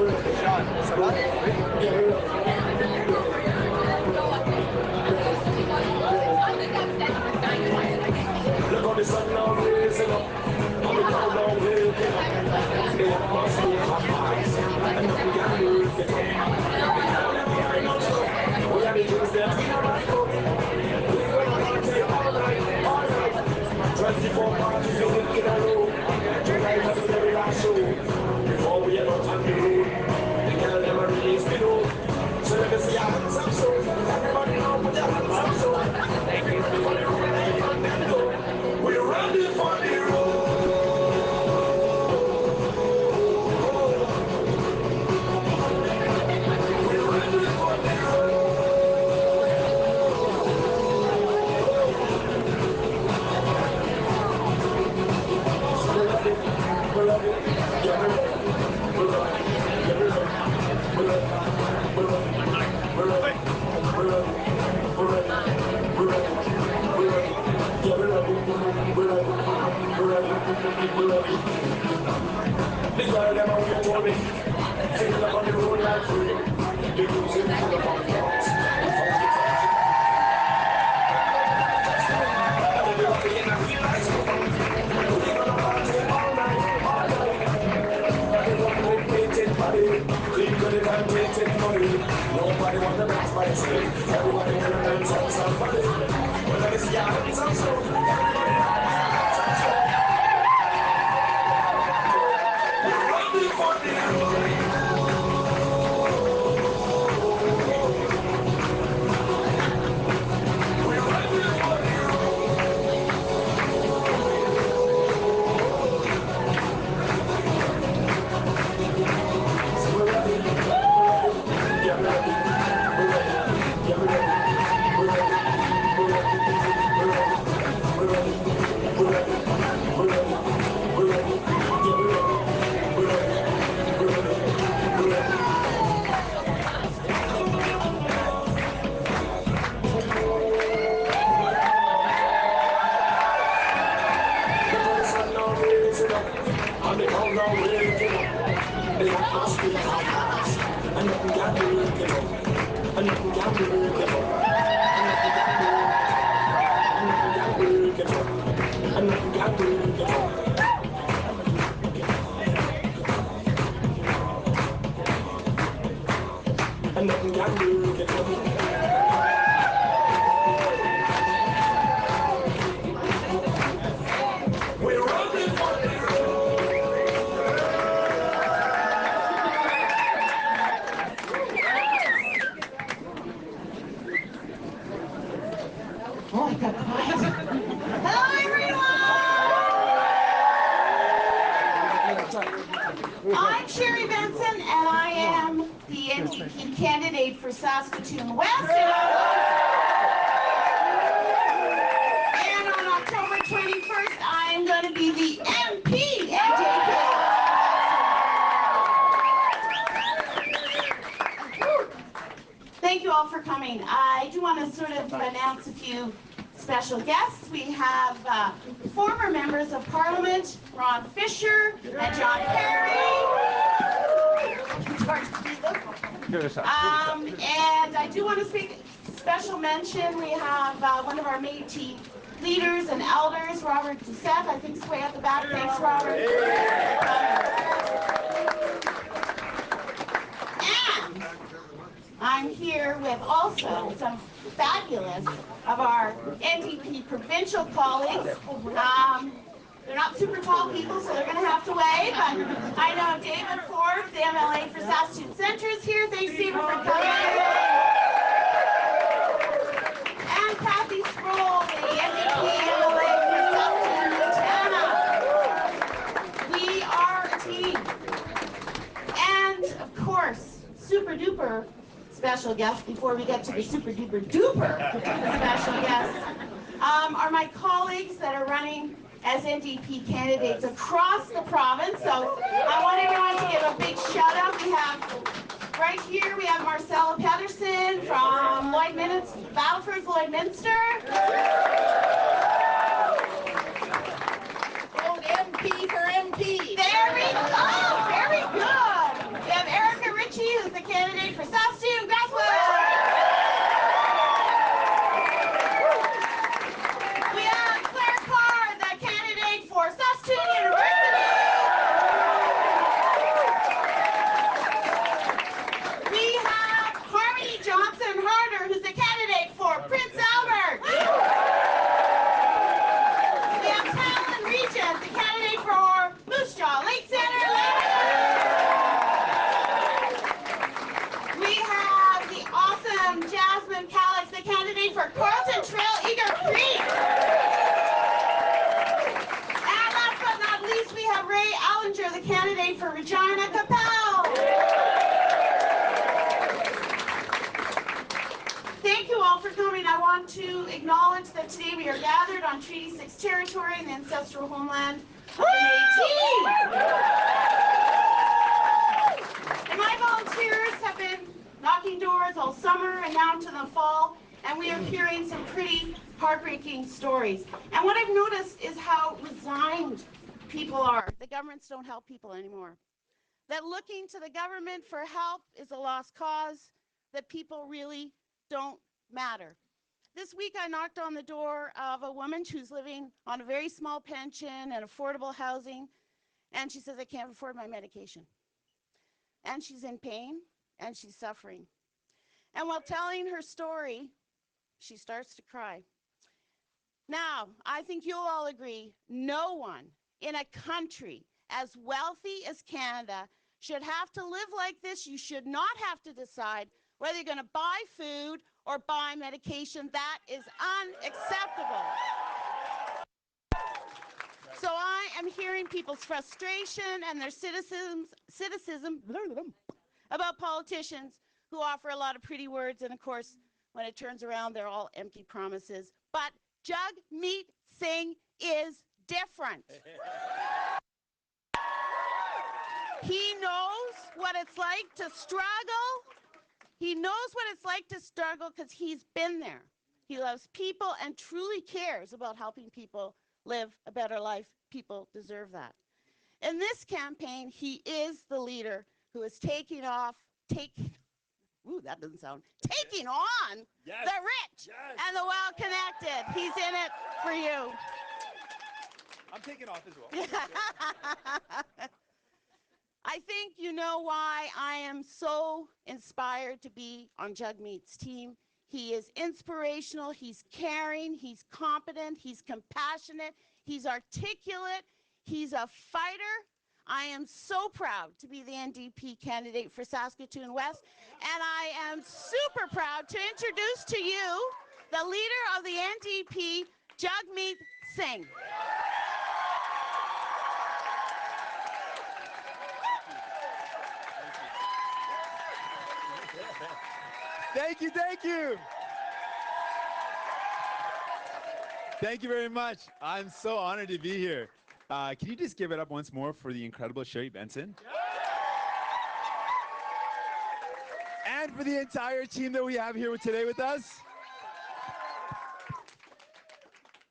Look on the sun now blazing up, on the cloud now waking up. The atmosphere of ice, and nothing can break it up. We tell them we are not stuck. We are the things that we are right up. We gonna party all night, all night. 24 parties in a row. Tonight has the very last show. Before we are out on the road, we tell them a release below. So let me see our hands up so. Everybody now put your hands up so. Everybody ready and go. We're ready for the road. We're ready for the road. We're ready. We're ready. Yeah, we're ready. We're ready. Yeah, we're ready. We're ready. We're ready. We're ready. We're ready. We're ready. We're ready. We're ready. Yeah, we're ready. We're ready. We're ready. We're ready. The girl them out here told me, sitting up on the road like free. The music to the punk box. Everybody in a real life. We gonna party all night, all night. Everyone with painted body, clean with it and painted money. Nobody want the dance by the street. Everybody wanna dance on somebody. Well, let me see your hands up so. Everybody hands up so. We're ready for the road. We're ready for the road. So we're ready. Yeah, we're ready. We're ready. Yeah, we're ready. We're ready. We're ready. We're ready. We're ready. We're ready. We're ready. We're ready. Yeah, we're ready. We're ready. We're ready. We're ready. Look at the sun now raising up, and the cloud now waking up. The atmosphere of ice, and nothing can break it up. And nothing can break it up. And nothing can break it up. And nothing can break it up. And nothing can break it up. We're running for the road. Oh, I got quiet. Hello, everyone! I'm Sherry Benson, and I am the NDP candidate for Saskatoon West. And on October 21st, I'm going to be the MP NDP. Thank you all for coming. I do want to sort of announce a few special guests. We have former members of Parliament, Ron Fisher and John Kerry. And I do want to speak special mention. We have one of our Métis leaders and elders, Robert Doucette. I think he's way at the back. Thanks, Robert. And I'm here with also some fabulous of our NDP provincial colleagues. They're not super tall people, so they're going to have to wave. But I know David Forbes, the MLA for Saskatoon Centre, is here. Thanks, David, for coming. And Kathy Sproul, the NDP MLA for Saskatoon, Montana. We are a team. And, of course, super duper special guest, before we get to the super duper duper special guests, are my colleagues that are running as NDP candidates across the province. So I want everyone to give a big shout out. We have right here, we have Marcella Pedersen from Battleford, Lloydminster. Vote MP for MP. There we go, very good. We have Eric Anna Capel. Thank you all for coming. I want to acknowledge that today we are gathered on Treaty 6 territory in the ancestral homeland of the Métis. And my volunteers have been knocking doors all summer and now into the fall, and we are hearing some pretty heartbreaking stories. And what I've noticed is how resigned people are. The governments don't help people anymore. That looking to the government for help is a lost cause, that people really don't matter. This week I knocked on the door of a woman who's living on a very small pension and affordable housing, and she says, I can't afford my medication. And she's in pain, and she's suffering. And while telling her story, she starts to cry. Now, I think you'll all agree, no one in a country as wealthy as Canada should have to live like this. You should not have to decide whether you're going to buy food or buy medication. That is unacceptable. So I am hearing people's frustration and their cynicism about politicians who offer a lot of pretty words, and of course, when it turns around, they're all empty promises. But Jagmeet Singh is different. He knows what it's like to struggle. He knows what it's like to struggle because he's been there. He loves people and truly cares about helping people live a better life. People deserve that. In this campaign, he is the leader who is taking on the rich and the well-connected. He's in it for you. I'm taking off as well. I think you know why I am so inspired to be on Jagmeet's team. He is inspirational, he's caring, he's competent, he's compassionate, he's articulate, he's a fighter. I am so proud to be the NDP candidate for Saskatoon West, and I am super proud to introduce to you the leader of the NDP, Jagmeet Singh. Thank you, thank you. Thank you very much. I'm so honored to be here. Can you just give it up once more for the incredible Sherry Benson? And for the entire team that we have here today with us.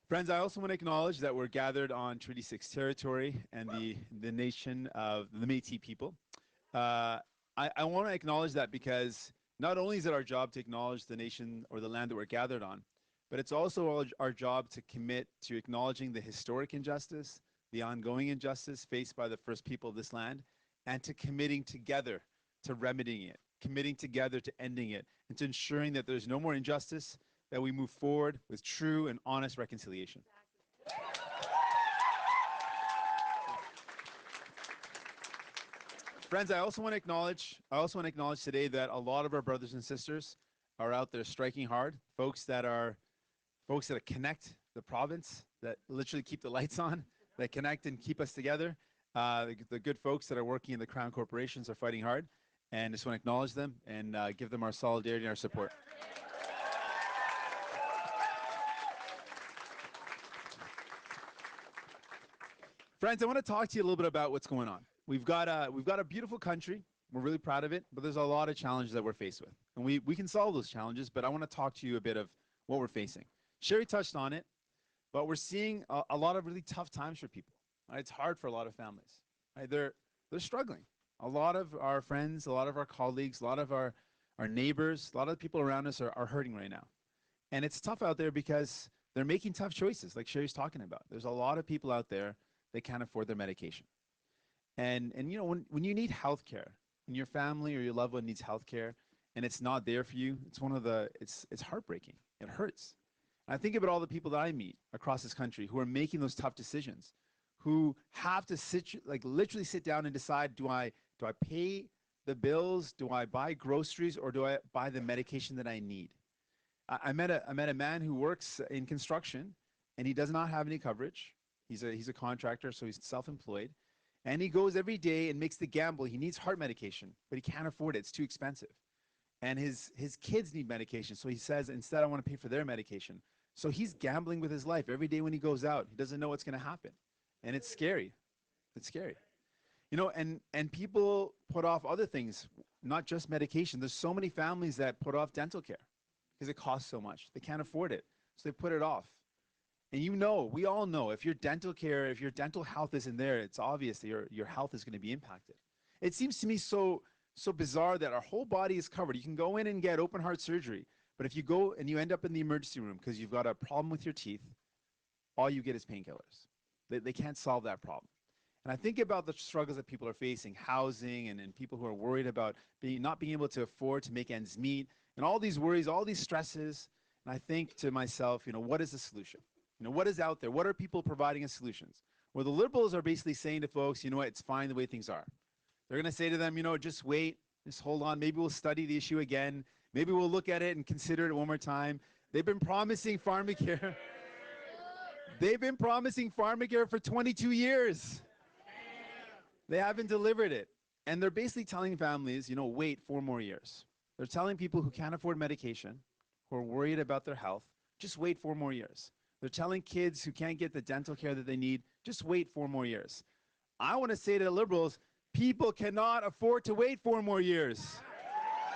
Friends, I also want to acknowledge that we're gathered on Treaty 6 territory and the nation of the Métis people. I want to acknowledge that because not only is it our job to acknowledge the nation or the land that we're gathered on, but it's also our job to commit to acknowledging the historic injustice, the ongoing injustice faced by the first people of this land, and to committing together to remedying it, committing together to ending it, and to ensuring that there's no more injustice, that we move forward with true and honest reconciliation. Friends, I also want to acknowledge today that a lot of our brothers and sisters are out there striking hard, folks that connect the province, that literally keep the lights on, that connect and keep us together. The good folks that are working in the Crown corporations are fighting hard, and just want to acknowledge them and give them our solidarity and our support. Friends, I want to talk to you a little bit about what's going on. We've got a beautiful country. We're really proud of it, but there's a lot of challenges that we're faced with. And we can solve those challenges, but I want to talk to you a bit of what we're facing. Sherry touched on it, but we're seeing a lot of really tough times for people. Right? It's hard for a lot of families. Right? They're struggling. A lot of our friends, a lot of our colleagues, a lot of our neighbors, a lot of the people around us are hurting right now. And it's tough out there because they're making tough choices, like Sherry's talking about. There's a lot of people out there that can't afford their medication. And you know, when you need health care, when your family or your loved one needs health care and it's not there for you, it's heartbreaking. It hurts. And I think about all the people that I meet across this country who are making those tough decisions, who have to literally sit down and decide, do I pay the bills, do I buy groceries, or do I buy the medication that I need? I met a man who works in construction, and he does not have any coverage. He's a contractor, so he's self-employed. And he goes every day and makes the gamble. He needs heart medication, but he can't afford it. It's too expensive. And his kids need medication. So he says, instead, I want to pay for their medication. So he's gambling with his life every day when he goes out. He doesn't know what's going to happen. And it's scary. It's scary. You know, and people put off other things, not just medication. There's so many families that put off dental care because it costs so much. They can't afford it. So they put it off. And you know, we all know, if your dental care, if your dental health isn't there, it's obvious that your health is going to be impacted. It seems to me so bizarre that our whole body is covered. You can go in and get open heart surgery, but if you go and you end up in the emergency room because you've got a problem with your teeth, all you get is painkillers. They can't solve that problem. And I think about the struggles that people are facing, housing, and people who are worried about not being able to afford to make ends meet, and all these worries, all these stresses. And I think to myself, you know, what is the solution? You know, what is out there? What are people providing as solutions? Well, the Liberals are basically saying to folks, you know what, it's fine the way things are. They're going to say to them, you know, just wait, just hold on. Maybe we'll study the issue again. Maybe we'll look at it and consider it one more time. They've been promising pharmacare. They've been promising pharmacare for 22 years. They haven't delivered it. And they're basically telling families, you know, wait 4 more years. They're telling people who can't afford medication, who are worried about their health, just wait 4 more years. They're telling kids who can't get the dental care that they need, just wait 4 more years. I want to say to the Liberals, people cannot afford to wait 4 more years.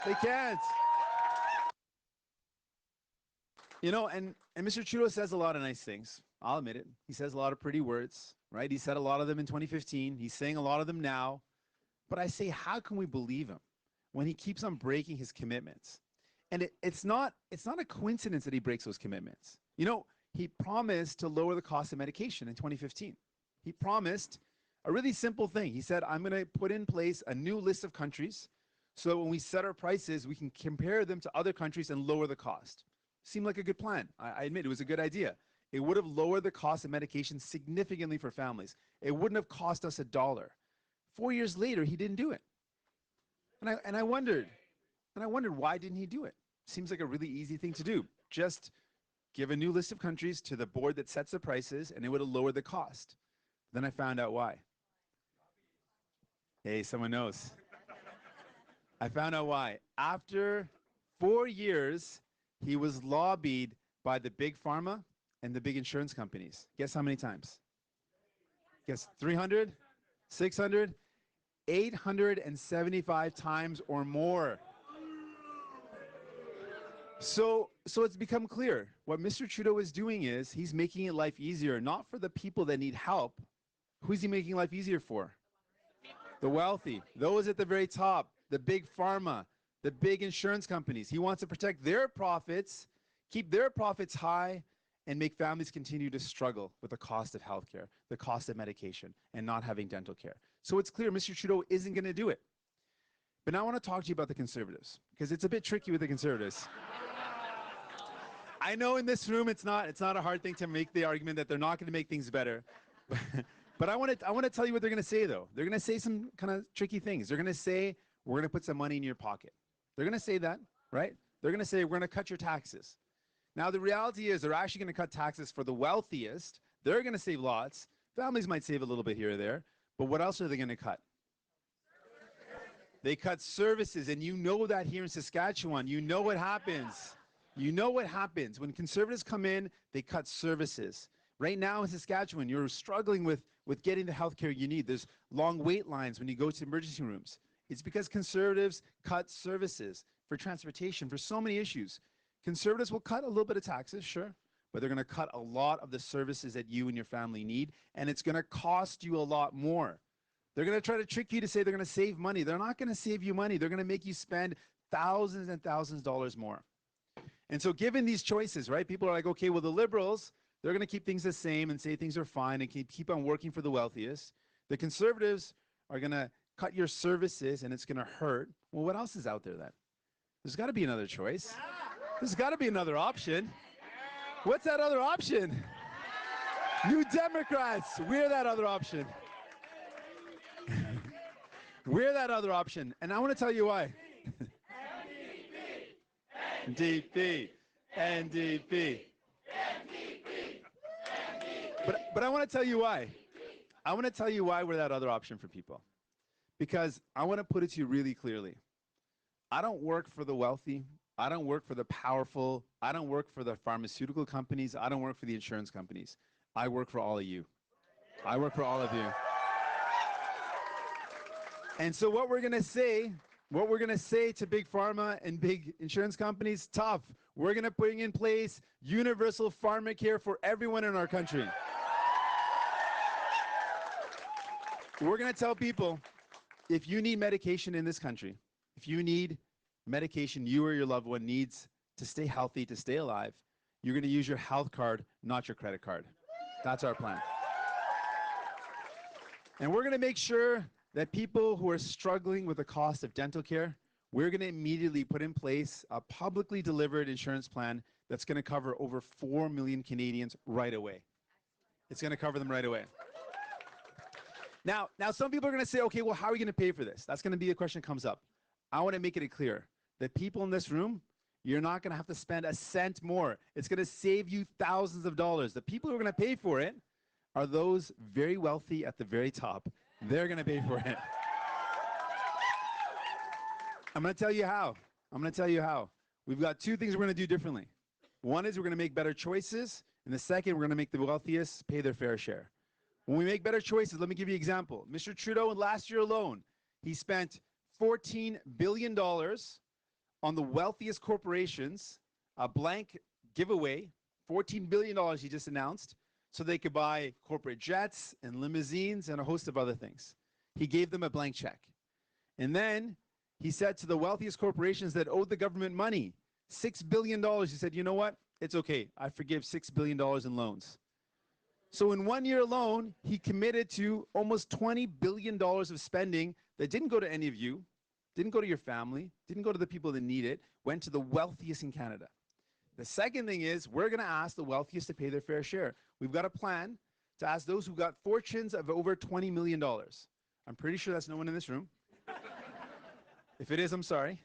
They can't. You know, and Mr. Trudeau says a lot of nice things. I'll admit it. He says a lot of pretty words, right? He said a lot of them in 2015. He's saying a lot of them now. But I say, how can we believe him when he keeps on breaking his commitments? And it's not a coincidence that he breaks those commitments. You know, he promised to lower the cost of medication in 2015. He promised a really simple thing. He said, I'm going to put in place a new list of countries so that when we set our prices, we can compare them to other countries and lower the cost. Seemed like a good plan. I admit it was a good idea. It would have lowered the cost of medication significantly for families. It wouldn't have cost us $1. 4 years later, he didn't do it. And I wondered, why didn't he do it? Seems like a really easy thing to do. Just give a new list of countries to the board that sets the prices, and it would have lowered the cost. Then I found out why. Hey, someone knows. I found out why. After 4 years, he was lobbied by the big pharma and the big insurance companies. Guess how many times? Guess 300, 600, 875 times or more. So it's become clear. What Mr. Trudeau is doing is he's making life easier, not for the people that need help. Who's he making life easier for? The wealthy, those at the very top, the big pharma, the big insurance companies. He wants to protect their profits, keep their profits high, and make families continue to struggle with the cost of healthcare, the cost of medication, and not having dental care. So it's clear Mr. Trudeau isn't going to do it. But now I want to talk to you about the Conservatives, because it's a bit tricky with the Conservatives. I know in this room it's not a hard thing to make the argument that they're not going to make things better. But I want to tell you what they're going to say, though. They're going to say some kind of tricky things. They're going to say, we're going to put some money in your pocket. They're going to say that, right? They're going to say, we're going to cut your taxes. Now, the reality is they're actually going to cut taxes for the wealthiest. They're going to save lots. Families might save a little bit here or there. But what else are they going to cut? They cut services, and you know that here in Saskatchewan. You know what happens. You know what happens. When Conservatives come in, they cut services. Right now in Saskatchewan, you're struggling with getting the health care you need. There's long wait lines when you go to emergency rooms. It's because Conservatives cut services for transportation, for so many issues. Conservatives will cut a little bit of taxes, sure, but they're going to cut a lot of the services that you and your family need, and it's going to cost you a lot more. They're going to try to trick you to say they're going to save money. They're not going to save you money. They're going to make you spend thousands and thousands of dollars more. And so given these choices, right, people are like, okay, well, the Liberals, they're going to keep things the same and say things are fine and keep on working for the wealthiest. The Conservatives are going to cut your services and it's going to hurt. Well, what else is out there then? There's got to be another choice. There's got to be another option. What's that other option? You Democrats, we're that other option. We're that other option. And I want to tell you why. NDP, NDP. But I want to tell you why. I want to tell you why we're that other option for people. Because I want to put it to you really clearly. I don't work for the wealthy. I don't work for the powerful. I don't work for the pharmaceutical companies. I don't work for the insurance companies. I work for all of you. I work for all of you. And so what we're going to say to big pharma and big insurance companies, tough. We're going to bring in place universal pharmacare for everyone in our country. We're going to tell people, if you need medication in this country, if you need medication you or your loved one needs to stay healthy, to stay alive, you're going to use your health card, not your credit card. That's our plan. And we're going to make sure that people who are struggling with the cost of dental care, we're going to immediately put in place a publicly delivered insurance plan that's going to cover over 4 million Canadians right away. It's going to cover them right away. Now some people are going to say, okay, well, how are we going to pay for this? That's going to be the question that comes up. I want to make it clear that people in this room, you're not going to have to spend a cent more. It's going to save you thousands of dollars. The people who are going to pay for it are those very wealthy at the very top. They're going to pay for it. I'm going to tell you how. We've got two things we're going to do differently. One is we're going to make better choices, and the second, we're going to make the wealthiest pay their fair share. When we make better choices, let me give you an example. Mr. Trudeau, last year alone, he spent $14 billion on the wealthiest corporations, a blank giveaway, $14 billion he just announced, so they could buy corporate jets and limousines and a host of other things. He gave them a blank check. And then he said to the wealthiest corporations that owed the government money, $6 billion, he said, you know what? It's okay. I forgive $6 billion in loans. So in 1 year alone, he committed to almost $20 billion of spending that didn't go to any of you, didn't go to your family, didn't go to the people that need it, went to the wealthiest in Canada. The second thing is we're going to ask the wealthiest to pay their fair share. We've got a plan to ask those who got fortunes of over $20 million. I'm pretty sure that's no one in this room. If it is, I'm sorry.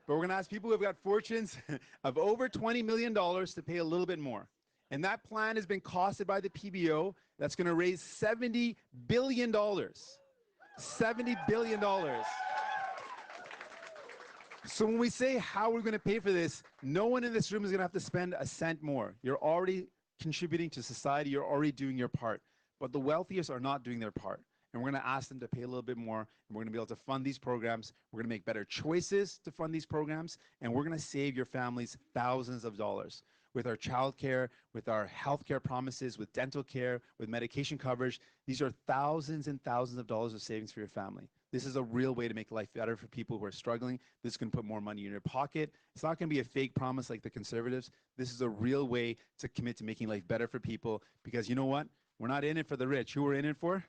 But we're going to ask people who have got fortunes of over $20 million to pay a little bit more. And that plan has been costed by the PBO. That's going to raise $70 billion. $70 billion. So when we say how we're going to pay for this, no one in this room is going to have to spend a cent more. You're already contributing to society. You're already doing your part. But the wealthiest are not doing their part. And we're going to ask them to pay a little bit more. And we're going to be able to fund these programs. We're going to make better choices to fund these programs. And we're going to save your families thousands of dollars. With our child care, with our health care promises, with dental care, with medication coverage. These are thousands and thousands of dollars of savings for your family. This is a real way to make life better for people who are struggling. This is going to put more money in your pocket. It's not going to be a fake promise like the Conservatives. This is a real way to commit to making life better for people, because you know what? We're not in it for the rich. Who we're in it for?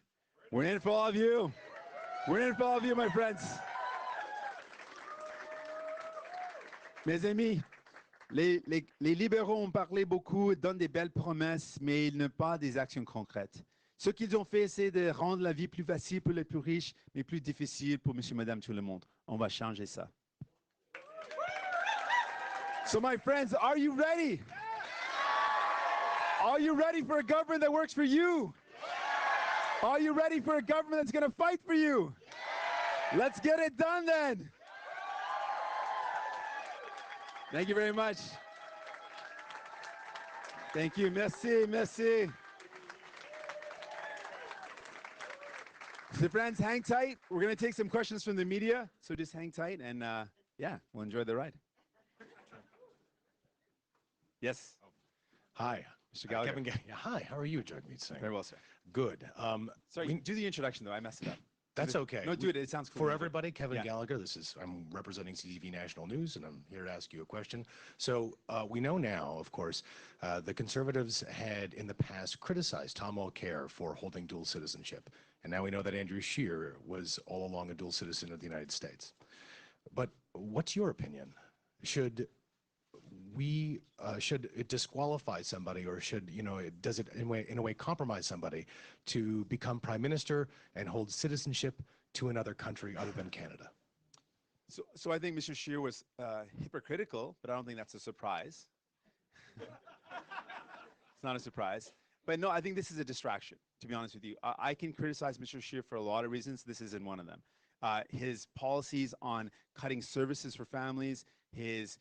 We're in it for all of you. We're in it for all of you, my friends. Mes amis, les libéraux ont parlé beaucoup, donnent des belles promesses, mais ils n'ont pas des actions concrètes. Ce qu'ils ont fait, c'est de rendre la vie plus facile pour les plus riches, mais plus difficile pour monsieur, madame, tout le monde. On va changer ça. So my friends, are you ready? Are you ready for a government that works for you? Are you ready for a government that's going to fight for you? Let's get it done then. Thank you very much. Thank you. Merci, merci. So friends, hang tight. We're going to take some questions from the media. So just hang tight and yeah, we'll enjoy the ride. Yes. Hi. Mr. Gallagher. Kevin Hi, how are you, Jagmeet Singh? Very well, sir. Good. Sorry, do the introduction though. I messed it up. That's okay. No, do it. It sounds cool. For everybody, Kevin Yeah. Gallagher, I'm representing CTV National News, and I'm here to ask you a question. So we know now, of course, the Conservatives had in the past criticized Tom Mulcair for holding dual citizenship. And now we know that Andrew Scheer was all along a dual citizen of the United States. But what's your opinion? Should it disqualify somebody, or does it in a way compromise somebody to become prime minister and hold citizenship to another country other than Canada? So I think Mr. Scheer was hypocritical, but I don't think that's a surprise. It's not a surprise. But no, I think this is a distraction, to be honest with you. I can criticize Mr. Scheer for a lot of reasons. This isn't one of them. His policies on cutting services for families, his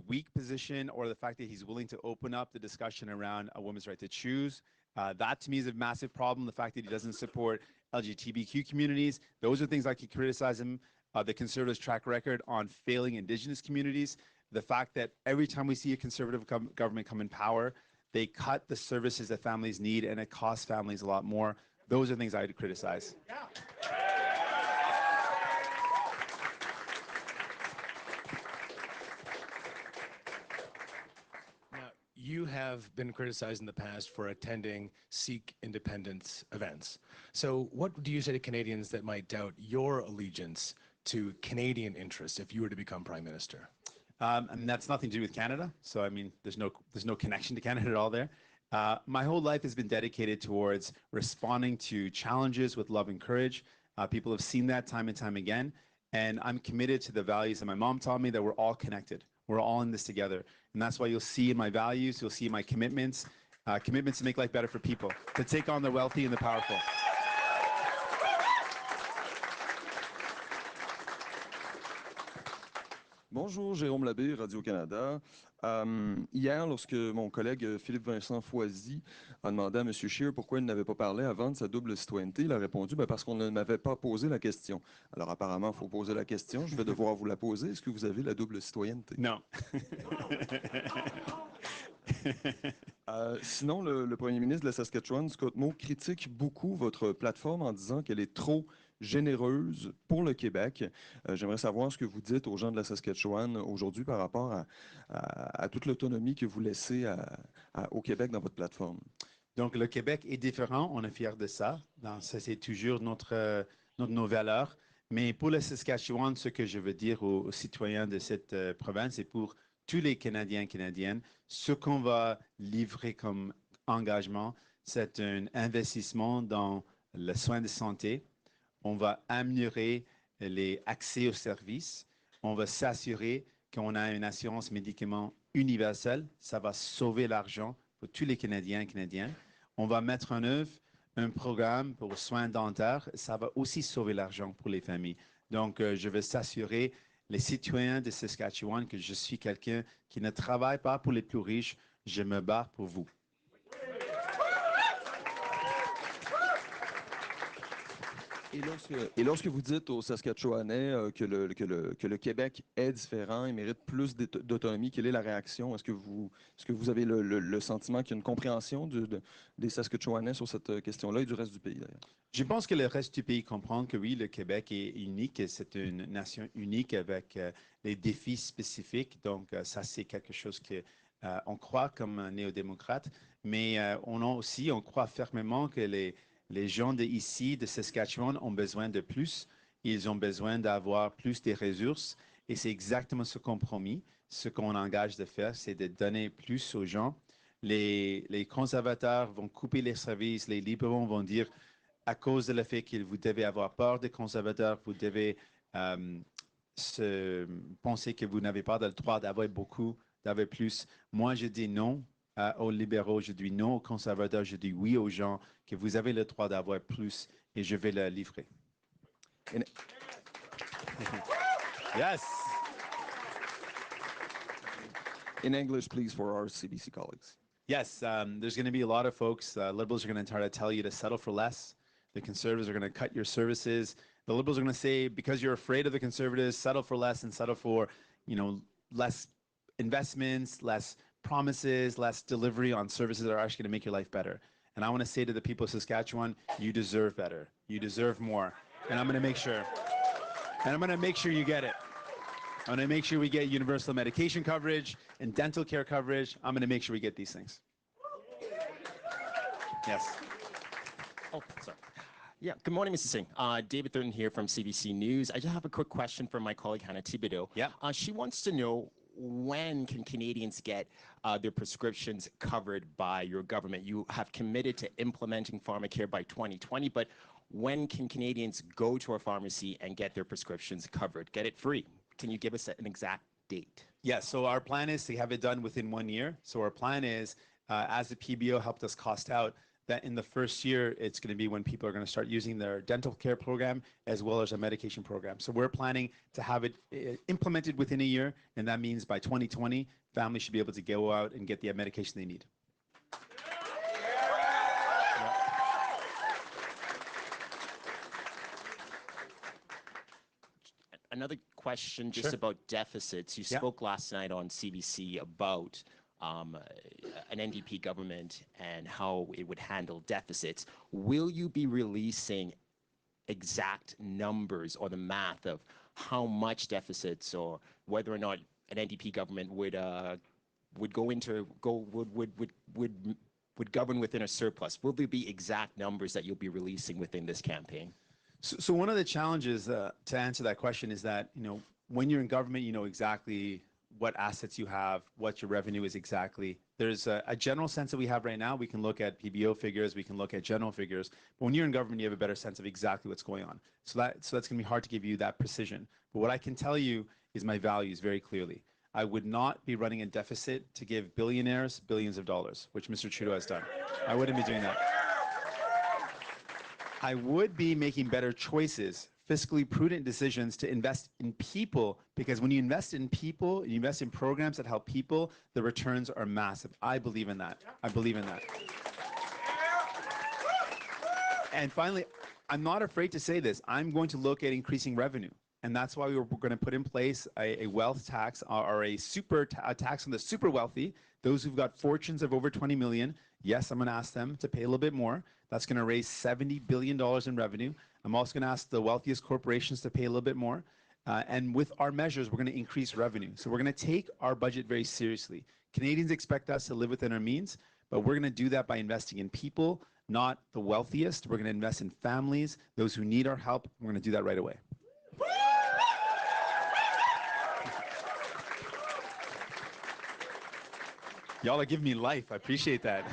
weak position, or the fact that he's willing to open up the discussion around a woman's right to choose. That to me is a massive problem. The fact that he doesn't support LGBTQ communities, those are things I can criticize him. The Conservatives' track record on failing Indigenous communities, the fact that every time we see a Conservative government come in power, they cut the services that families need and it costs families a lot more. Those are things I'd criticize. Now, you have been criticized in the past for attending Sikh independence events. So what do you say to Canadians that might doubt your allegiance to Canadian interests if you were to become Prime Minister? I mean, that's nothing to do with Canada. So, I mean, there's no connection to Canada at all there. My whole life has been dedicated towards responding to challenges with love and courage. People have seen that time and time again. And I'm committed to the values that my mom taught me, that we're all connected. We're all in this together. And that's why you'll see in my values, you'll see my commitments, commitments to make life better for people, to take on the wealthy and the powerful. Bonjour, Jérôme Labbé, Radio-Canada. Hier, lorsque mon collègue Philippe-Vincent Foisy a demandé à M. Scheer pourquoi il n'avait pas parlé avant de sa double citoyenneté, il a répondu parce qu'on ne m'avait pas posé la question. Alors apparemment, il faut poser la question. Je vais devoir vous la poser. Est-ce que vous avez la double citoyenneté? Non. Sinon, le premier ministre de la Saskatchewan, Scott Moe, critique beaucoup votre plateforme en disant qu'elle est trop généreuse pour le Québec. J'aimerais savoir ce que vous dites aux gens de la Saskatchewan aujourd'hui par rapport à toute l'autonomie que vous laissez au Québec dans votre plateforme. Donc, le Québec est différent, on est fiers de ça. Ça, c'est toujours nos valeurs. Mais pour le Saskatchewan, ce que je veux dire aux citoyens de cette province et pour tous les Canadiens et Canadiennes, ce qu'on va livrer comme engagement, c'est un investissement dans le soin de santé. On va améliorer les accès aux services. On va s'assurer qu'on a une assurance médicaments universelle. Ça va sauver l'argent pour tous les Canadiens et Canadiennes. On va mettre en œuvre un programme pour soins dentaires. Ça va aussi sauver l'argent pour les familles. Donc, je veux s'assurer, les citoyens de Saskatchewan, que je suis quelqu'un qui ne travaille pas pour les plus riches. Je me bats pour vous. Et lorsque vous dites aux Saskatchewanais que le Québec est différent et mérite plus d'autonomie, quelle est la réaction? Est-ce que vous avez le sentiment qu'il y a une compréhension des Saskatchewanais sur cette question-là et du reste du pays, d'ailleurs? Je pense que le reste du pays comprend que oui, le Québec est unique, c'est une nation unique avec des défis spécifiques. Donc, ça, c'est quelque chose que on croit comme néo-démocrate, mais on croit fermement que les gens d'ici, de Saskatchewan, ont besoin de plus. Ils ont besoin d'avoir plus de ressources. Et c'est exactement ce compromis. Ce qu'on engage de faire, c'est de donner plus aux gens. Les conservateurs vont couper les services. Les libéraux vont dire, à cause de le fait que vous devez avoir peur des conservateurs, vous devez penser que vous n'avez pas le droit d'avoir beaucoup, d'avoir plus. Moi, je dis non aux libéraux, je dis non aux conservateurs, je dis oui aux gens, que vous avez le droit d'avoir plus et je vais le livrer. Yes. In English, please, for our CBC colleagues. Yes, there's going to be a lot of folks. Liberals are going to try to tell you to settle for less. The Conservatives are going to cut your services. The Liberals are going to say, because you're afraid of the Conservatives, settle for less and settle for, less investments, less promises, less delivery on services that are actually going to make your life better. And I want to say to the people of Saskatchewan, you deserve better. You deserve more. And I'm going to make sure. And I'm going to make sure you get it. I'm going to make sure we get universal medication coverage and dental care coverage. I'm going to make sure we get these things. Yes. Oh, sorry. Yeah, good morning, Mr. Singh. David Thurton here from CBC News. I just have a quick question for my colleague, Hannah Thibodeau. Yeah. She wants to know, when can Canadians get their prescriptions covered by your government? You have committed to implementing pharmacare by 2020, but when can Canadians go to a pharmacy and get their prescriptions covered, get it free? Can you give us an exact date? Yeah, so our plan is to have it done within 1 year. So our plan is, as the PBO helped us cost out that in the first year, it's going to be when people are going to start using their dental care program as well as a medication program. So we're planning to have it implemented within a year, and that means by 2020, families should be able to go out and get the medication they need. Another question just Sure. about deficits. You Yeah. spoke last night on CBC about an NDP government and how it would handle deficits. Will you be releasing exact numbers or the math of how much deficits or whether or not an NDP government would govern within a surplus? Will there be exact numbers that you'll be releasing within this campaign? So one of the challenges to answer that question is that, when you're in government, you know exactly what assets you have, what your revenue is exactly. There's a general sense that we have right now. We can look at PBO figures, we can look at general figures. But when you're in government, you have a better sense of exactly what's going on. So that's going to be hard to give you that precision. But what I can tell you is my values very clearly. I would not be running a deficit to give billionaires billions of dollars, which Mr. Trudeau has done. I wouldn't be doing that. I would be making better choices, fiscally prudent decisions to invest in people, because when you invest in people, you invest in programs that help people, the returns are massive. I believe in that. I believe in that. And finally, I'm not afraid to say this. I'm going to look at increasing revenue. And that's why we're going to put in place a wealth tax or a tax on the super wealthy, those who've got fortunes of over 20 million. Yes, I'm going to ask them to pay a little bit more. That's going to raise $70 billion in revenue. I'm also going to ask the wealthiest corporations to pay a little bit more. And with our measures, we're going to increase revenue. So we're going to take our budget very seriously. Canadians expect us to live within our means, but we're going to do that by investing in people, not the wealthiest. We're going to invest in families, those who need our help. We're going to do that right away. Y'all are giving me life. I appreciate that.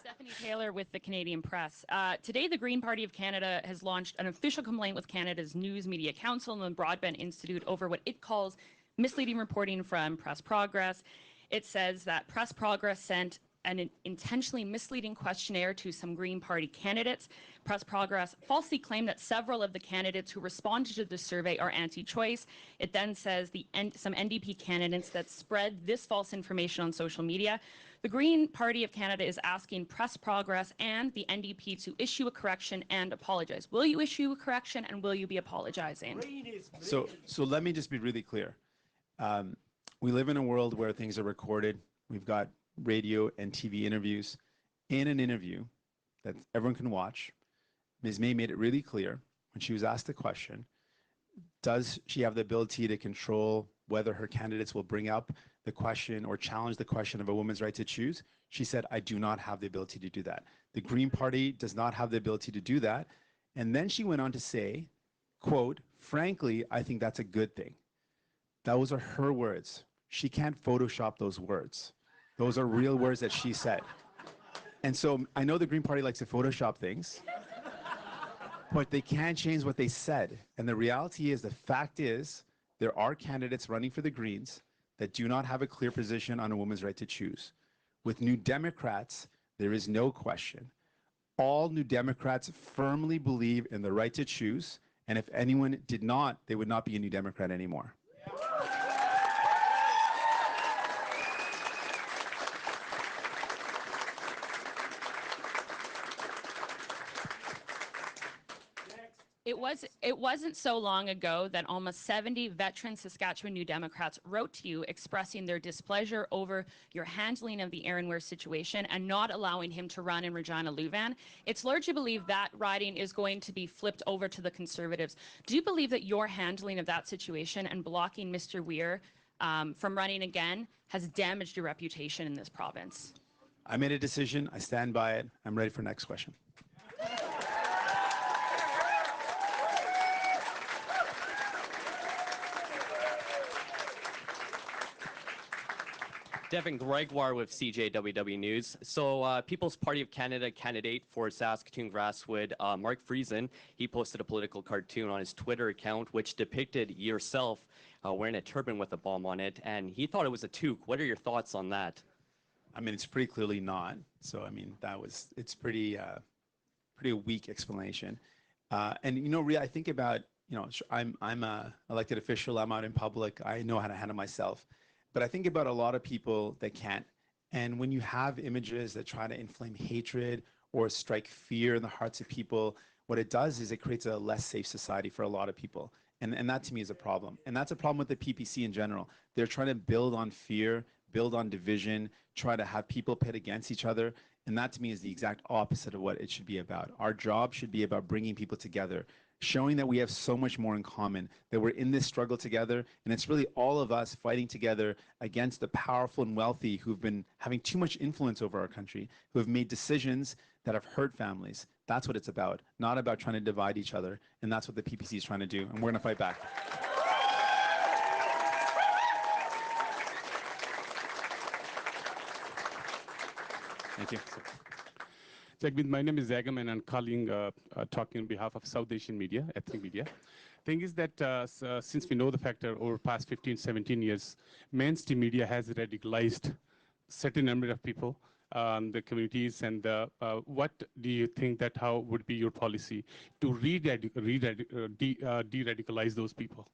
Stephanie Taylor with the Canadian Press. Today, the Green Party of Canada has launched an official complaint with Canada's News Media Council and the Broadband Institute over what it calls misleading reporting from Press Progress. It says that Press Progress sent an intentionally misleading questionnaire to some Green Party candidates. Press Progress falsely claimed that several of the candidates who responded to the survey are anti-choice. It then says some NDP candidates that spread this false information on social media. The Green Party of Canada is asking Press Progress and the NDP to issue a correction and apologize. Will you issue a correction and will you be apologizing? So let me just be really clear. We live in a world where things are recorded. We've got radio and TV interviews. In an interview that everyone can watch, Ms. May made it really clear when she was asked the question, does she have the ability to control whether her candidates will bring up the question or challenge the question of a woman's right to choose? She said, I do not have the ability to do that. The Green Party does not have the ability to do that. And then she went on to say, quote, frankly, I think that's a good thing. Those are her words. She can't Photoshop those words. Those are real words that she said. And so I know the Green Party likes to Photoshop things, but they can't change what they said. And the reality is, the fact is, there are candidates running for the Greens that do not have a clear position on a woman's right to choose. With New Democrats, there is no question. All New Democrats firmly believe in the right to choose, and if anyone did not, they would not be a New Democrat anymore. It wasn't so long ago that almost 70 veteran Saskatchewan New Democrats wrote to you expressing their displeasure over your handling of the Aaron Ware situation and not allowing him to run in Regina Louvain. It's largely believed that riding is going to be flipped over to the Conservatives. Do you believe that your handling of that situation and blocking Mr. Weir from running again has damaged your reputation in this province? I made a decision. I stand by it. I'm ready for next question. Devin Gregoire with CJWW News. So People's Party of Canada candidate for Saskatoon Grasswood, Mark Friesen, he posted a political cartoon on his Twitter account which depicted yourself wearing a turban with a bomb on it, and he thought it was a toque. What are your thoughts on that? I mean, it's pretty clearly not. So, I mean, it's pretty weak explanation. And, you know, I think about, you know, I'm a elected official, I'm out in public, I know how to handle myself. But I think about a lot of people that can't. And when you have images that try to inflame hatred or strike fear in the hearts of people, what it does is it creates a less safe society for a lot of people. And that to me is a problem. And that's a problem with the PPC in general. They're trying to build on fear, build on division, try to have people pit against each other. And that to me is the exact opposite of what it should be about. Our job should be about bringing people together, showing that we have so much more in common, that we're in this struggle together. And it's really all of us fighting together against the powerful and wealthy who've been having too much influence over our country, who have made decisions that have hurt families. That's what it's about, not about trying to divide each other. And that's what the PPC is trying to do. And we're going to fight back. Thank you. Jagmeet, my name is Zagam, and I'm talking on behalf of South Asian media, ethnic media. Thing is that since we know the factor over past 15, 17 years, mainstream media has radicalized certain number of people, the communities, and what do you think that how would be your policy to de-radicalize those people?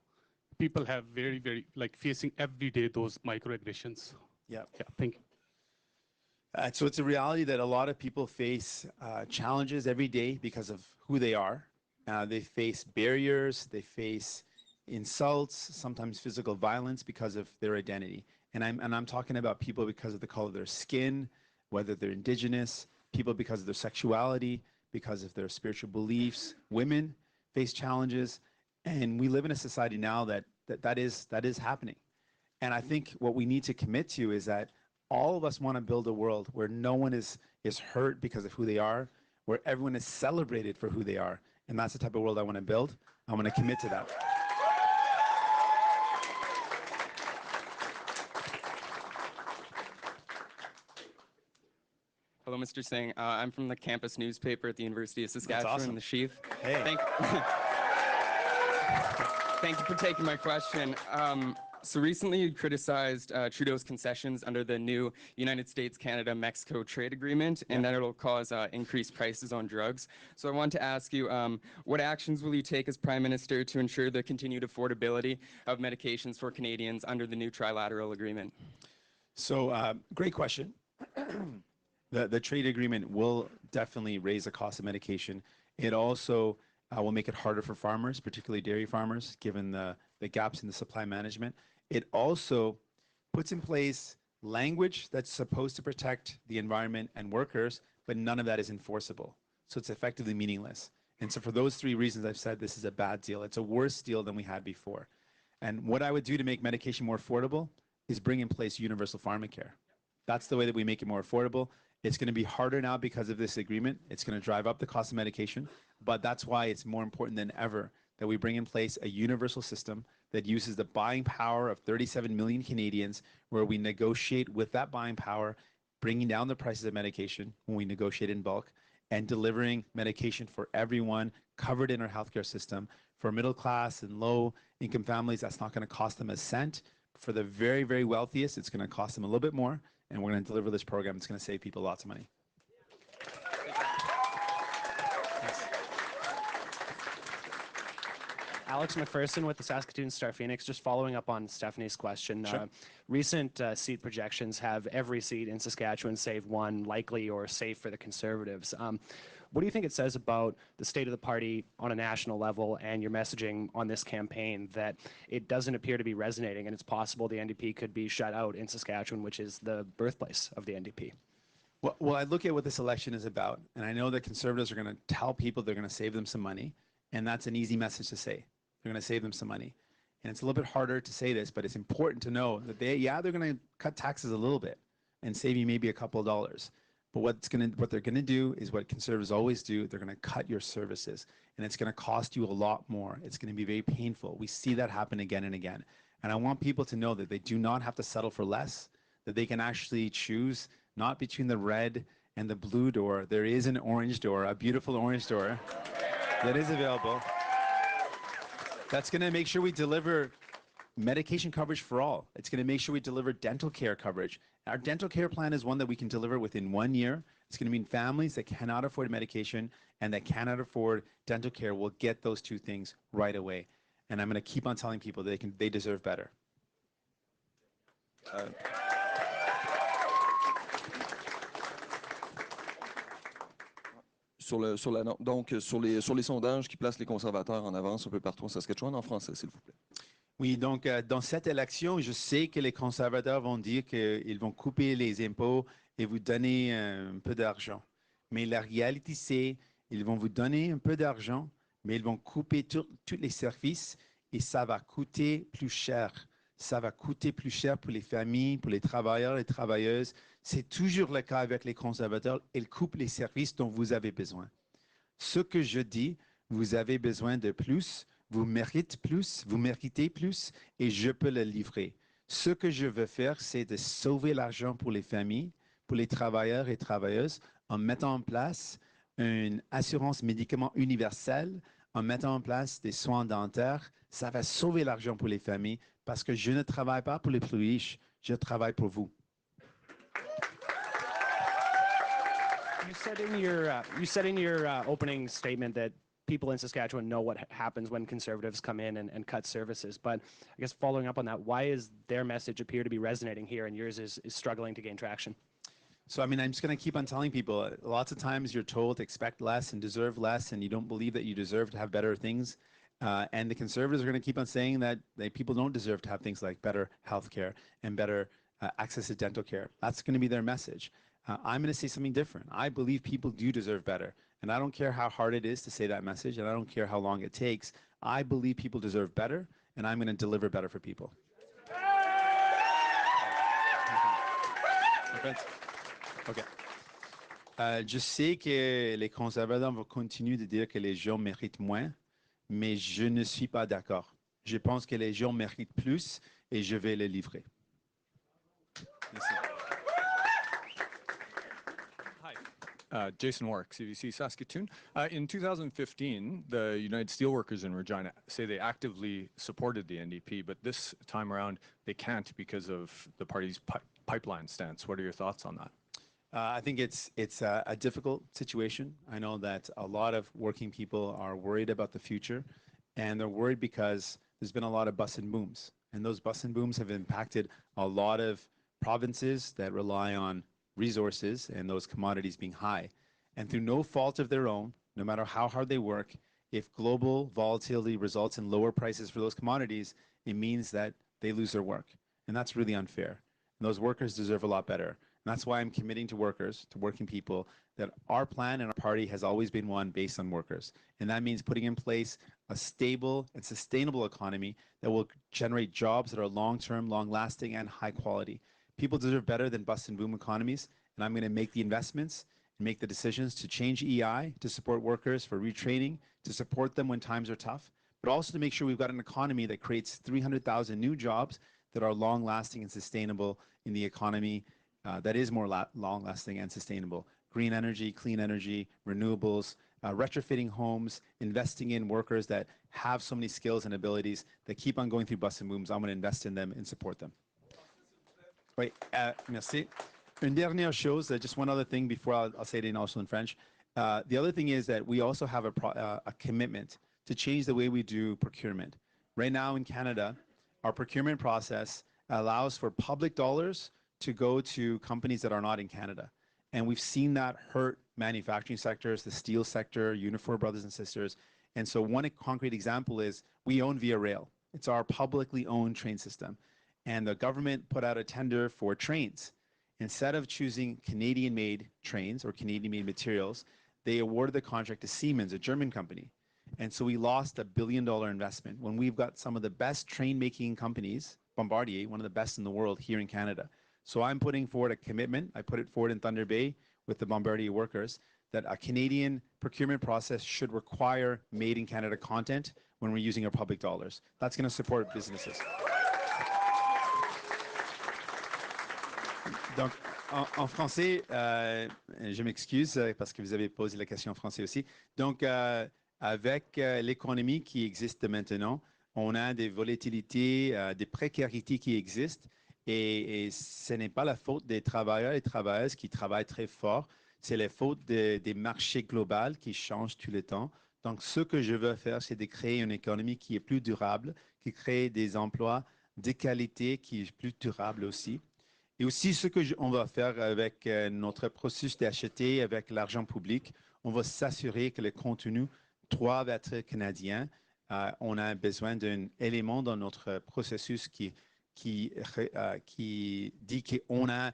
People have very, very, like facing every day those microaggressions. Yeah. Yeah, thank you. So it's a reality that a lot of people face challenges every day because of who they are. They face barriers, they face insults, sometimes physical violence because of their identity. And I'm talking about people because of the color of their skin, whether they're indigenous, people because of their sexuality, because of their spiritual beliefs. Women face challenges, and we live in a society now that is happening. And I think what we need to commit to is that all of us want to build a world where no one is hurt because of who they are, where everyone is celebrated for who they are. And that's the type of world I want to build. I want to commit to that. Hello, Mr. Singh. I'm from the campus newspaper at the University of Saskatchewan, awesome. the Sheaf. Hey. Thank you for taking my question. So recently you criticized Trudeau's concessions under the new United States-Canada-Mexico trade agreement, and that it'll cause increased prices on drugs. So I want to ask you, what actions will you take as Prime Minister to ensure the continued affordability of medications for Canadians under the new trilateral agreement? So great question. The trade agreement will definitely raise the cost of medication. It also will make it harder for farmers, particularly dairy farmers, given the gaps in the supply management. It also puts in place language that's supposed to protect the environment and workers, but none of that is enforceable. So it's effectively meaningless. And so for those three reasons, I've said this is a bad deal. It's a worse deal than we had before. And what I would do to make medication more affordable is bring in place universal pharmacare. That's the way that we make it more affordable. It's going to be harder now because of this agreement. It's going to drive up the cost of medication, but that's why it's more important than ever that we bring in place a universal system that uses the buying power of 37 million Canadians, where we negotiate with that buying power, bringing down the prices of medication when we negotiate in bulk, and delivering medication for everyone covered in our healthcare system. For middle class and low income families, that's not going to cost them a cent. For the very, very wealthiest, it's going to cost them a little bit more, and we're going to deliver this program. It's going to save people lots of money. Alex McPherson with the Saskatoon Star Phoenix. Just following up on Stephanie's question. Sure. Recent seat projections have every seat in Saskatchewan save one likely or safe for the Conservatives. What do you think it says about the state of the party on a national level and your messaging on this campaign that it doesn't appear to be resonating, and it's possible the NDP could be shut out in Saskatchewan, which is the birthplace of the NDP? Well, I look at what this election is about, and I know that Conservatives are going to tell people they're going to save them some money, and that's an easy message to say. They're going to save them some money. And it's a little bit harder to say this, but it's important to know that they're going to cut taxes a little bit and save you maybe a couple of dollars. But what they're going to do is what Conservatives always do. They're going to cut your services, and it's going to cost you a lot more. It's going to be very painful. We see that happen again and again. And I want people to know that they do not have to settle for less, that they can actually choose not between the red and the blue door. There is an orange door, a beautiful orange door that is available. That's going to make sure we deliver medication coverage for all. It's going to make sure we deliver dental care coverage. Our dental care plan is one that we can deliver within 1 year. It's going to mean families that cannot afford medication and that cannot afford dental care will get those two things right away. And I'm going to keep on telling people they deserve better. Donc, sur les sondages qui placent les conservateurs en avance un peu partout en Saskatchewan, en français, s'il vous plaît. Oui, donc dans cette élection, je sais que les conservateurs vont dire qu'ils vont couper les impôts et vous donner un peu d'argent. Mais la réalité, c'est qu'ils vont vous donner un peu d'argent, mais ils vont couper tous les services et ça va coûter plus cher. Ça va coûter plus cher pour les familles, pour les travailleurs et travailleuses. C'est toujours le cas avec les conservateurs. Ils coupent les services dont vous avez besoin. Ce que je dis, vous avez besoin de plus, vous méritez plus et je peux le livrer. Ce que je veux faire, c'est de sauver l'argent pour les familles, pour les travailleurs et travailleuses en mettant en place une assurance médicaments universelle, en mettant en place des soins dentaires. Ça va sauver l'argent pour les familles parce que je ne travaille pas pour les plus riches, je travaille pour vous. You said in your opening statement that people in Saskatchewan know what happens when conservatives come in and cut services. But I guess following up on that, why is their message appear to be resonating here and yours is struggling to gain traction? So, I mean, I'm just going to keep on telling people, lots of times you're told to expect less and deserve less, and you don't believe that you deserve to have better things. And the conservatives are going to keep on saying that people don't deserve to have things like better health care and better access to dental care. That's going to be their message. I'm going to say something different. I believe people do deserve better. And I don't care how hard it is to say that message, and I don't care how long it takes. I believe people deserve better, and I'm going to deliver better for people. Okay. Je sais que les conservateurs vont continuer de dire que les gens méritent moins, mais je ne suis pas d'accord. Je pense que les gens méritent plus et je vais le livrer. Merci. Jason Warwick, CBC Saskatoon. In 2015, the United Steelworkers in Regina say they actively supported the NDP, but this time around they can't because of the party's pipeline stance. What are your thoughts on that? I think it's a difficult situation. I know that a lot of working people are worried about the future, and they're worried because there's been a lot of bust and booms, and those bust and booms have impacted a lot of provinces that rely on resources and those commodities being high. And through no fault of their own, no matter how hard they work, if global volatility results in lower prices for those commodities, it means that they lose their work. And that's really unfair. And those workers deserve a lot better. And that's why I'm committing to workers, to working people, that our plan and our party has always been one based on workers. And that means putting in place a stable and sustainable economy that will generate jobs that are long-term, long-lasting, and high quality. People deserve better than bust and boom economies, and I'm going to make the investments and make the decisions to change EI, to support workers for retraining, to support them when times are tough, but also to make sure we've got an economy that creates 300,000 new jobs that are long-lasting and sustainable in the economy that is more long-lasting and sustainable. Green energy, clean energy, renewables, retrofitting homes, investing in workers that have so many skills and abilities that keep on going through bust and booms. I'm going to invest in them and support them. Oui, merci. Une dernière chose, just one other thing before I'll say it also in French. The other thing is that we also have a commitment to change the way we do procurement. Right now in Canada, our procurement process allows for public dollars to go to companies that are not in Canada. And we've seen that hurt manufacturing sectors, the steel sector, Unifor brothers and sisters. And so one concrete example is we own Via Rail. It's our publicly owned train system. And the government put out a tender for trains. Instead of choosing Canadian-made trains or Canadian-made materials, they awarded the contract to Siemens, a German company. And so we lost $1 billion investment when we've got some of the best train-making companies, Bombardier, one of the best in the world here in Canada. So I'm putting forward a commitment. I put it forward in Thunder Bay with the Bombardier workers that a Canadian procurement process should require made in Canada content when we're using our public dollars. That's going to support businesses. Donc, en français, je m'excuse parce que vous avez posé la question en français aussi. Donc, avec l'économie qui existe maintenant, on a des volatilités, des précarités qui existent et ce n'est pas la faute des travailleurs et travailleuses qui travaillent très fort, c'est la faute des marchés globaux qui changent tout le temps. Donc, ce que je veux faire, c'est de créer une économie qui est plus durable, qui crée des emplois de qualité, qui est plus durable aussi. Et aussi, ce qu'on va faire avec notre processus d'acheter avec l'argent public, on va s'assurer que le contenu doit être canadien. On a besoin d'un élément dans notre processus qui dit qu'on a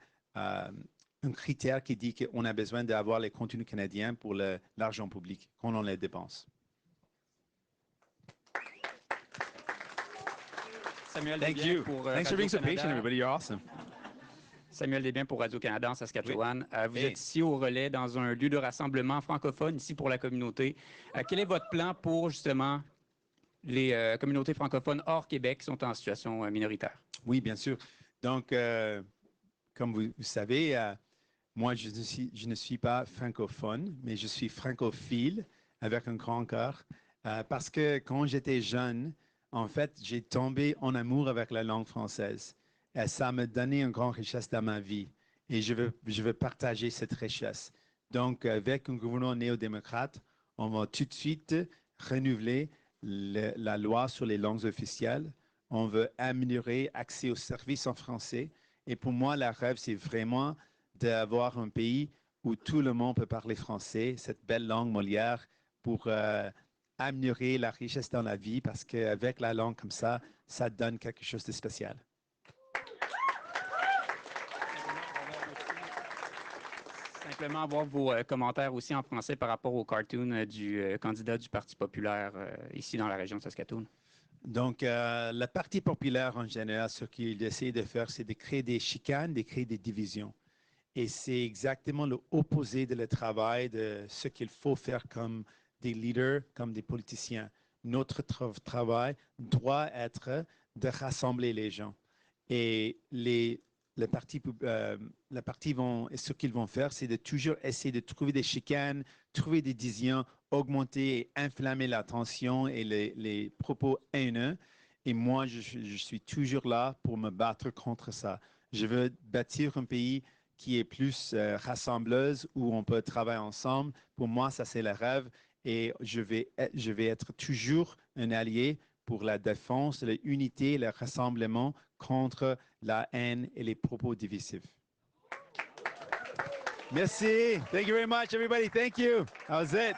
un critère qui dit qu'on a besoin d'avoir les contenus canadiens pour l'argent public quand on les dépense. Samuel Thank Desbiens you. pour Thanks for being so patient, Radio-Canada. everybody. You're awesome. Samuel Desbiens pour Radio-Canada en Saskatchewan. Vous Hey. êtes ici au relais dans un lieu de rassemblement francophone, ici pour la communauté. Quel est votre plan pour justement les communautés francophones hors Québec qui sont en situation minoritaire? Oui, bien sûr. Donc, comme vous savez, moi, je ne suis pas francophone, mais je suis francophile avec un grand cœur. Parce que quand j'étais jeune, en fait, j'ai tombé en amour avec la langue française. Ça m'a donné une grande richesse dans ma vie. Et je veux partager cette richesse. Donc, avec un gouvernement néo-démocrate, on va tout de suite renouveler la loi sur les langues officielles. On veut améliorer l'accès aux services en français. Et pour moi, le rêve, c'est vraiment d'avoir un pays où tout le monde peut parler français, cette belle langue Molière, pour améliorer la richesse dans la vie, parce qu'avec la langue comme ça donne quelque chose de spécial. Simplement avoir vos commentaires aussi en français par rapport au cartoon du candidat du Parti populaire ici dans la région de Saskatoon. Donc, le Parti populaire en général, ce qu'il essaie de faire, c'est de créer des chicanes, de créer des divisions. Et c'est exactement l'opposé de le travail, de ce qu'il faut faire comme des leaders, comme des politiciens. Notre travail doit être de rassembler les gens. Et le parti ce qu'ils vont faire, c'est de toujours essayer de trouver des chicanes, trouver des divisions, augmenter et inflammer la tension et les propos haineux. Et moi, je suis toujours là pour me battre contre ça. Je veux bâtir un pays qui est plus rassembleuse, où on peut travailler ensemble. Pour moi, ça, c'est le rêve. Et je vais être toujours un allié pour la défense, l'unité, le rassemblement contre la haine et les propos divisifs. Merci. Thank you very much, everybody. Thank you. That was it.